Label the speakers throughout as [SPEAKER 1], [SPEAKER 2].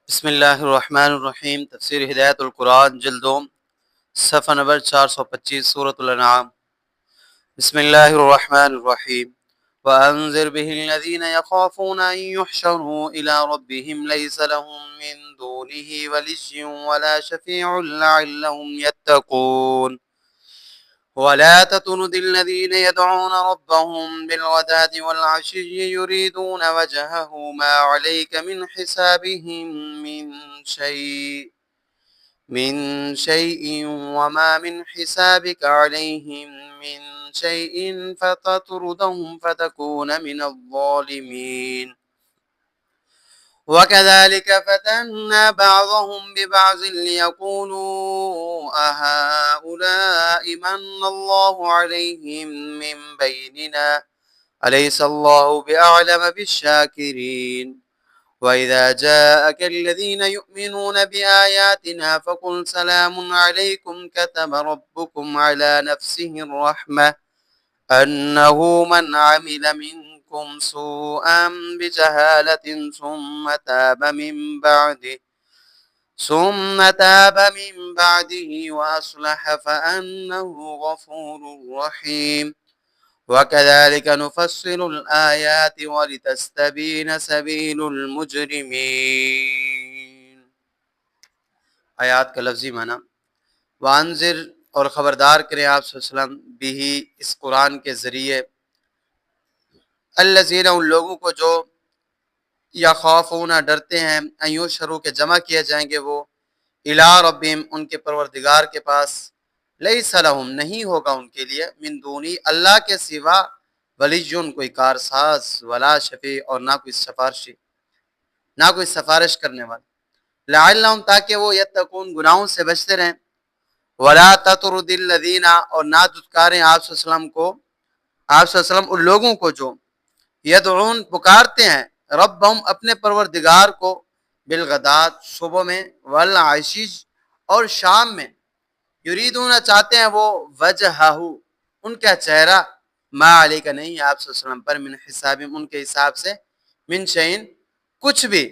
[SPEAKER 1] بسم اللہ الرحمن الرحیم۔ تفسیر ہدایت القرآن جلدوم، صفحہ نمبر 425، سورۃ الانعام۔ بسم اللہ الرحمن الرحیم۔ وَأَنذِرْ بِهِ الَّذِينَ يَخَافُونَ أَن يُحْشَرُوا إِلَىٰ رَبِّهِمْ لَيْسَ لَهُم مِّن دُونِهِ وَلِيٌّ وَلَا شَفِيعٌ لَّعَلَّهُمْ يَتَّقُونَ وَلَا تَطْرُدِ الَّذِينَ يَدْعُونَ رَبَّهُم بِالْغَدَاةِ وَالْعَشِيِّ يُرِيدُونَ وَجْهَهُ مَا عَلَيْكَ مِنْ حِسَابِهِم من شيء وما من حسابك عليهم من شيء فتطردهم فتكون من الظالمين وكذلك فتنا بعضهم ببعض ليقولوا أهؤلاء من الله عليهم من بيننا أليس الله بأعلم بالشاكرين وَإِذَا جَاءَكَ الَّذِينَ يُؤْمِنُونَ بِآيَاتِنَا فَقُلْ سَلَامٌ عَلَيْكُمْ كَتَبَ رَبُّكُمْ عَلَى نَفْسِهِ الرَّحْمَةَ أَنَّهُ مَنْ عَمِلَ مِنْكُمْ سُوءًا بِجَهَالَةٍ ثُمَّ تَابَ مِنْ بَعْدِهِ وَأَصْلَحَ فَأَنَّهُ غَفُورٌ رَحِيمٌ وَكَذَلِكَ نُفَصِّلُ الْآيَاتِ وَلِتَسْتَبِينَ سَبِيلُ الْمُجْرِمِينَ۔ آیات کا لفظی معنی: وانذر، اور خبردار کریں آپ صلی اللہ علیہ وسلم، بھی اس قرآن کے ذریعے، الذین، ان لوگوں کو جو یخافون ڈرتے ہیں، ان یحشروا کے جمع کیے جائیں گے وہ، الی ربہم ان کے پروردگار کے پاس، لیس لہم نہیں ہوگا ان کے لیے، من دونی اللہ کے سوا، ولی کوئی کارساز، ولا شفیع اور نہ کوئی سفارش کرنے والا، لعلہم تاکہ وہ یتقون گناہوں سے بچتے رہیں، ولا تطرد الذین اور نہ دھتکاریں آپ صلی اللہ علیہ وسلم کو، آپ صلی اللہ علیہ وسلم ان لوگوں کو جو یدعون پکارتے ہیں، ربہم اپنے پروردگار کو، بالغدات صبح میں، والعشی اور شام میں، یریدون چاہتے ہیں وہ، وجہہ ان کا چہرہ، ما علیکہ نہیں آپ صلی اللہ علیہ وسلم پر، من حساب ان کے حساب سے، من شیئن کچھ بھی،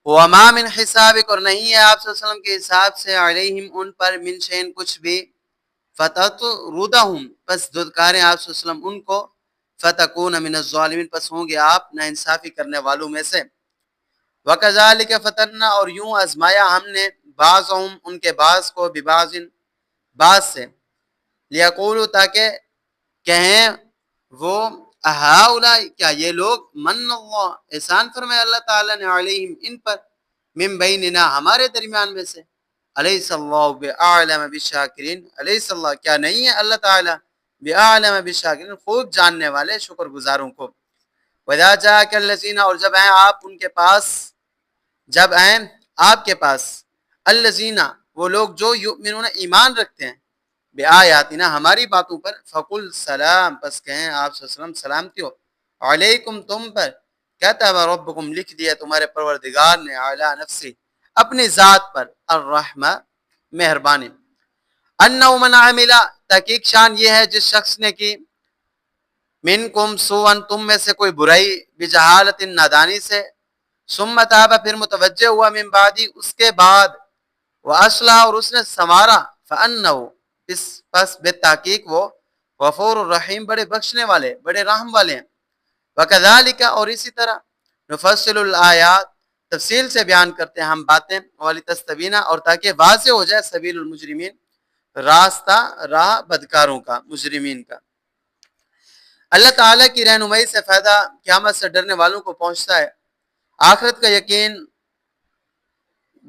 [SPEAKER 1] وما من حسابک اور نہیں ہے آپ صلی اللہ علیہ وسلم کے حساب سے، علیہم ان پر، من شیئن کچھ بھی، فتطردہم پس دھتکاریں آپ صلی اللہ علیہ وسلم ان کو، فتکون من الظالمین پس ہوں گے آپ ناانصافی کرنے والوں میں سے، وَكَذَلِكَ فَتَنَّا اور یوں آزمایا ہم نے، بعضهم ان کے بعض کو، ببعض بعض سے، لیقولوا تاکہ کہیں وہ، ہؤلاء کیا یہ لوگ، من اللہ احسان فرمائے اللہ تعالیٰ نے، علیہم ان پر، من بیننا ہمارے درمیان میں سے، الیس اللہ بأعلم بالشاکرین الیس اللہ کیا نہیں ہے اللہ تعالیٰ بأعلم بالشاکرین خوب جاننے والے شکر گزاروں کو، وَإِذَا جَاءَكَ الَّذِينَ اور جب آئیں آپ ان کے پاس، جب آئیں آپ کے پاس، الذین وہ لوگ جو یؤمنون ایمان رکھتے ہیں، بآیاتنا ہماری باتوں پر، فقل سلام پس کہیں آپ صلی اللہ علیہ وسلم سلامتی ہو، علیکم تم پر، کتب ربکم لکھ دیا تمہارے پروردگار نے، علی نفسی اپنی ذات پر، الرحمہ مہربانی، انہ من عمل تحقیق شان یہ ہے جس شخص نے کی، منکم سوءن تم میں سے کوئی برائی، بجہالت نادانی سے، ثم تاب پھر متوجہ ہوا، من بعدی اس کے بعد، واصلح اور اس نے سنوارا، فانہ پس بالتحقیق وہ، غفور الرحیم بڑے بخشنے والے بڑے رحم والے ہیں، وکذالک اور اسی طرح، نفصل الآیات تفصیل سے بیان کرتے ہیں ہم باتیں، ولتستبین اور تاکہ واضح ہو جائے، سبیل المجرمین راستہ راہ بدکاروں کا، مجرمین کا۔ اللہ تعالیٰ کی رہنمائی سے فائدہ قیامت سے ڈرنے والوں کو پہنچتا ہے، آخرت کا یقین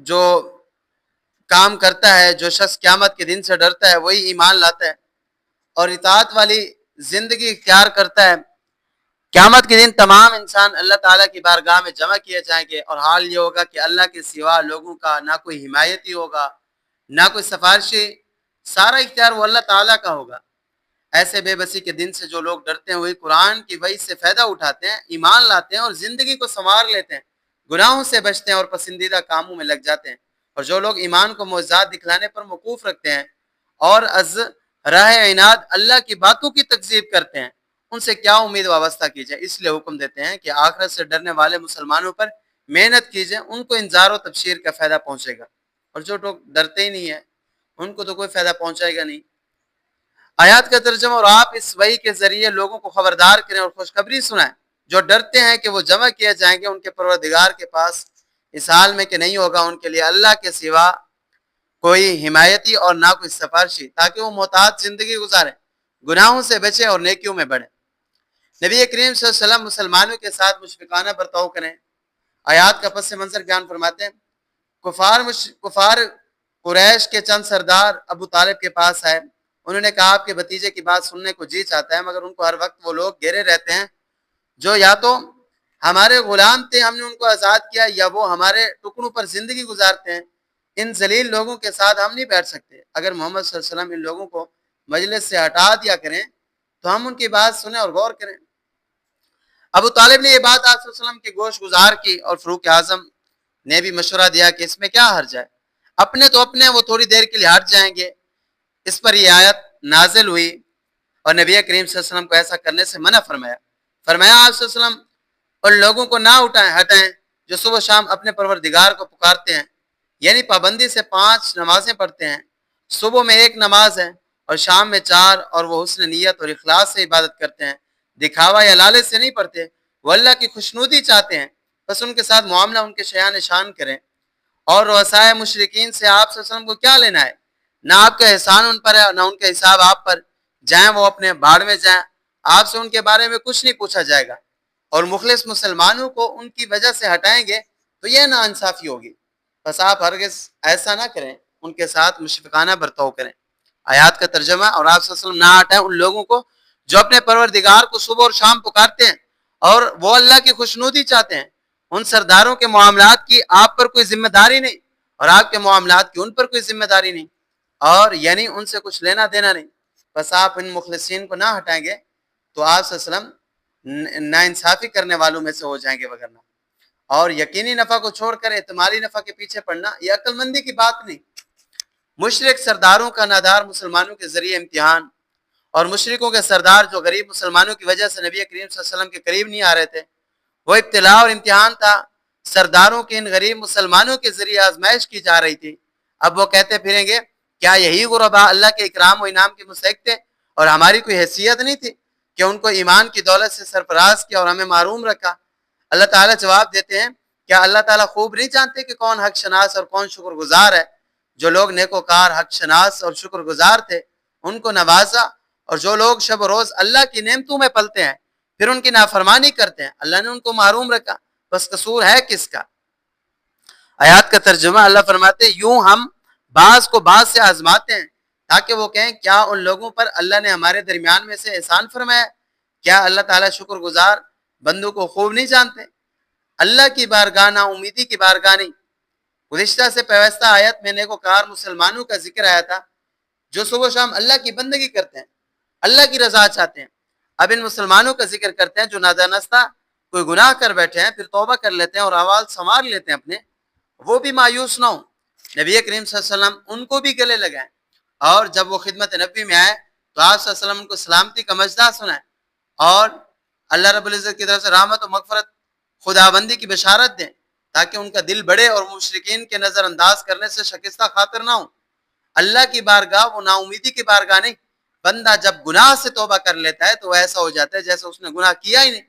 [SPEAKER 1] جو کام کرتا ہے، جو شخص قیامت کے دن سے ڈرتا ہے وہی ایمان لاتا ہے اور اطاعت والی زندگی اختیار کرتا ہے۔ قیامت کے دن تمام انسان اللہ تعالیٰ کی بارگاہ میں جمع کیے جائیں گے، اور حال یہ ہوگا کہ اللہ کے سوا لوگوں کا نہ کوئی حمایتی ہوگا، نہ کوئی سفارشی، سارا اختیار وہ اللہ تعالیٰ کا ہوگا۔ ایسے بے بسی کے دن سے جو لوگ ڈرتے ہیں وہی قرآن کی وحی سے فائدہ اٹھاتے ہیں، ایمان لاتے ہیں اور زندگی کو سنوار لیتے ہیں، گناہوں سے بچتے ہیں اور پسندیدہ کاموں میں لگ جاتے ہیں۔ اور جو لوگ ایمان کو معجزات دکھلانے پر موقوف رکھتے ہیں اور از راہ عناد اللہ کی باتوں کی تکذیب کرتے ہیں، ان سے کیا امید وابستہ کی جائے، اس لیے حکم دیتے ہیں کہ آخرت سے ڈرنے والے مسلمانوں پر محنت کیجئے، ان کو انذار و تبشیر کا فائدہ پہنچے گا، اور جو لوگ ڈرتے ہی نہیں ہیں ان کو تو کوئی فائدہ پہنچائے گا نہیں۔ آیات کا ترجمہ، اور آپ اس وحی کے ذریعے لوگوں کو خبردار کریں اور خوشخبری سنائیں، جو ڈرتے ہیں کہ وہ جمع کیے جائیں گے ان کے پروردگار کے پاس اس حال میں کہ نہیں ہوگا ان کے لیے اللہ کے سوا کوئی حمایتی اور نہ کوئی سفارشی، تاکہ وہ محتاط زندگی گزاریں، گناہوں سے بچیں اور نیکیوں میں بڑھیں۔ نبی کریم صلی اللہ علیہ وسلم مسلمانوں کے ساتھ مشفقانہ برتاؤ کریں۔ آیات کا پس منظر بیان فرماتے ہیں، کفار قریش کے چند سردار ابو طالب کے پاس آئے، انہوں نے کہا آپ کے بھتیجے کی بات سننے کو جی چاہتا ہے، مگر ان کو ہر وقت وہ لوگ گھیرے رہتے ہیں جو یا تو ہمارے غلام تھے ہم نے ان کو آزاد کیا، یا وہ ہمارے ٹکڑوں پر زندگی گزارتے ہیں، ان ذلیل لوگوں کے ساتھ ہم نہیں بیٹھ سکتے، اگر محمد صلی اللہ علیہ وسلم ان لوگوں کو مجلس سے ہٹا دیا کریں تو ہم ان کی بات سنیں اور غور کریں۔ ابو طالب نے یہ بات آپ صلی اللہ علیہ وسلم کی گوش گزار کی، اور فاروق اعظم نے بھی مشورہ دیا کہ اس میں کیا حرج ہے، اپنے تو اپنے، وہ تھوڑی دیر کے لیے ہٹ جائیں گے۔ اس پر یہ آیت نازل ہوئی اور نبی کریم صلی اللہ علیہ وسلم کو ایسا کرنے سے منع فرمایا۔ فرمایا آپ صلی اللہ علیہ وسلم اور لوگوں کو نہ ہٹائیں جو صبح و شام اپنے پروردگار کو پکارتے ہیں، یعنی پابندی سے 5 نمازیں پڑھتے ہیں، صبح میں 1 نماز ہے اور شام میں 4، اور وہ حسن نیت اور اخلاص سے عبادت کرتے ہیں، دکھاوا یا لالچ سے نہیں پڑھتے، وہ اللہ کی خوشنودی چاہتے ہیں، بس ان کے ساتھ معاملہ ان کے شایان شان کریں۔ اور رؤسائے مشرکین سے آپ صلی اللہ علیہ وسلم کو کیا لینا ہے، نہ آپ کا احسان ان پر ہے نہ ان کا حساب آپ پر، جائیں وہ اپنے بھاڑ میں جائیں، آپ سے ان کے بارے میں کچھ نہیں پوچھا جائے گا، اور مخلص مسلمانوں کو ان کی وجہ سے ہٹائیں گے تو یہ ناانصافی ہوگی، بس آپ ہرگز ایسا نہ کریں، ان کے ساتھ مشفقانہ برتاؤ کریں۔ آیات کا ترجمہ، اور آپ صلی اللہ علیہ وسلم نہ ہٹائیں ان لوگوں کو جو اپنے پروردگار کو صبح اور شام پکارتے ہیں اور وہ اللہ کی خوشنودی چاہتے ہیں، ان سرداروں کے معاملات کی آپ پر کوئی ذمہ داری نہیں، اور آپ کے معاملات کی ان پر کوئی ذمہ داری نہیں، اور یعنی ان سے کچھ لینا دینا نہیں، بس آپ ان مخلصین کو نہ ہٹائیں گے تو آپ صلی اللہ علیہ وسلم ناانصافی کرنے والوں میں سے ہو جائیں گے وغیرہ۔ اور یقینی نفع کو چھوڑ کر احتمالی نفع کے پیچھے پڑنا یہ عقل مندی کی بات نہیں۔ مشرک سرداروں کا نادار مسلمانوں کے ذریعے امتحان، اور مشرکوں کے سردار جو غریب مسلمانوں کی وجہ سے نبی کریم صلی اللہ علیہ وسلم کے قریب نہیں آ رہے تھے، وہ ابتلاء اور امتحان تھا۔ سرداروں کے ان غریب مسلمانوں کے ذریعے آزمائش کی جا رہی تھی۔ اب وہ کہتے پھریں گے کیا یہی غربا اللہ کے اکرام و انعام کے مستحق تھے، اور ہماری کوئی حیثیت نہیں تھی کہ ان کو ایمان کی دولت سے سرفراز کیا اور ہمیں محروم رکھا؟ اللہ تعالیٰ جواب دیتے ہیں، کیا اللہ تعالیٰ خوب نہیں جانتے کہ کون حق شناس اور کون شکر گزار ہے؟ جو لوگ نیکوکار، حق شناس اور شکر گزار تھے ان کو نوازا، اور جو لوگ شب و روز اللہ کی نعمتوں میں پلتے ہیں پھر ان کی نافرمانی کرتے ہیں، اللہ نے ان کو محروم رکھا، بس قصور ہے کس کا؟ آیات کا ترجمہ، اللہ فرماتے ہیں یوں ہم بعض کو بعض سے آزماتے ہیں تاکہ وہ کہیں کیا ان لوگوں پر اللہ نے ہمارے درمیان میں سے احسان فرمایا؟ کیا اللہ تعالیٰ شکر گزار بندوں کو خوب نہیں جانتے؟ اللہ کی بارگاہ نا امیدی کی بارگاہ نہیں۔ گزشتہ سے پیوستہ آیت میں نیکوکار مسلمانوں کا ذکر آیا تھا جو صبح و شام اللہ کی بندگی کرتے ہیں، اللہ کی رضا چاہتے ہیں۔ اب ان مسلمانوں کا ذکر کرتے ہیں جو نادانستہ کوئی گناہ کر بیٹھے ہیں، پھر توبہ کر لیتے ہیں اور احوال سنوار لیتے ہیں اپنے، وہ بھی مایوس نہ ہوں۔ نبی کریم صلی اللہ علیہ وسلم ان کو بھی گلے لگائیں، اور جب وہ خدمت نبی میں آئے تو آپ صلی اللہ علیہ وسلم ان کو سلامتی کا مجدہ سنائیں، اور اللہ رب العزت کی طرف سے رحمت و مغفرت، خداوندی کی بشارت دیں، تاکہ ان کا دل بڑھے اور مشرکین کے نظر انداز کرنے سے شکستہ خاطر نہ ہوں۔ اللہ کی بارگاہ وہ نا امیدی کی بارگاہ نہیں۔ بندہ جب گناہ سے توبہ کر لیتا ہے تو ایسا ہو جاتا ہے جیسے اس نے گناہ کیا ہی نہیں۔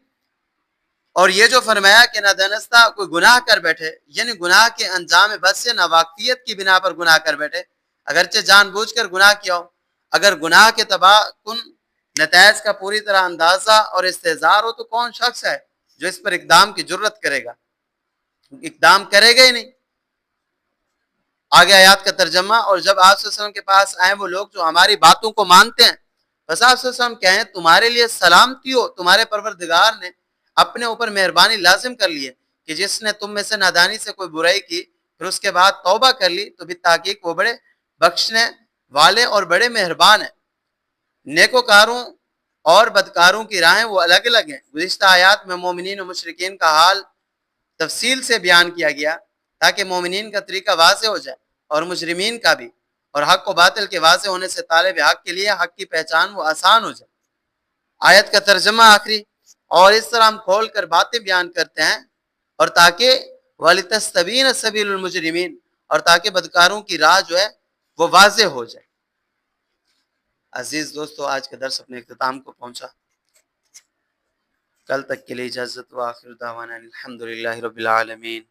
[SPEAKER 1] اور یہ جو فرمایا کہ نادانستہ کوئی گناہ کر بیٹھے، یعنی گناہ کے انجام بد سے ناواقفیت کی بنا پر گناہ کر بیٹھے، اگرچہ جان بوجھ کر گناہ کیا ہو، اگر گناہ کے تباہ کن نتائج کا پوری طرح اندازہ اور استحضار ہو تو کون شخص ہے جو اس پر اقدام کی جرت کرے گا؟ اقدام کرے گا ہی نہیں۔ آگے آیات کا ترجمہ، اور جب آپ صلی اللہ علیہ وسلم کے پاس آئے وہ لوگ جو ہماری باتوں کو مانتے ہیں، بس آپ صلی اللہ علیہ وسلم کہیں تمہارے لیے سلامتی ہو، تمہارے پروردگار نے اپنے اوپر مہربانی لازم کر لی ہے کہ جس نے تم میں سے نادانی سے کوئی برائی کی پھر اس کے بعد توبہ کر لی تو بالتحقیق وہ بڑے بخشنے والے اور بڑے مہربان ہیں۔ نیکوکاروں اور بدکاروں کی راہیں وہ الگ الگ ہیں۔ گزشتہ آیات میں مومنین و مشرکین کا حال تفصیل سے بیان کیا گیا تاکہ مومنین کا طریقہ واضح ہو جائے اور مجرمین کا بھی، اور حق و باطل کے واضح ہونے سے طالب حق کے لیے حق کی پہچان وہ آسان ہو جائے۔ آیت کا ترجمہ آخری، اور اس طرح ہم کھول کر باتیں بیان کرتے ہیں اور تاکہ وَلِتَسْتَبِينَ سَبِيلُ الْمُجْرِمِينَ، اور تاکہ بدکاروں کی راہ جو ہے وہ واضح ہو جائے۔ عزیز دوستو، آج کا درس اپنے اختتام کو پہنچا، کل تک کے لیے اجازت، وآخر دعوانا الحمدللہ رب العالمین۔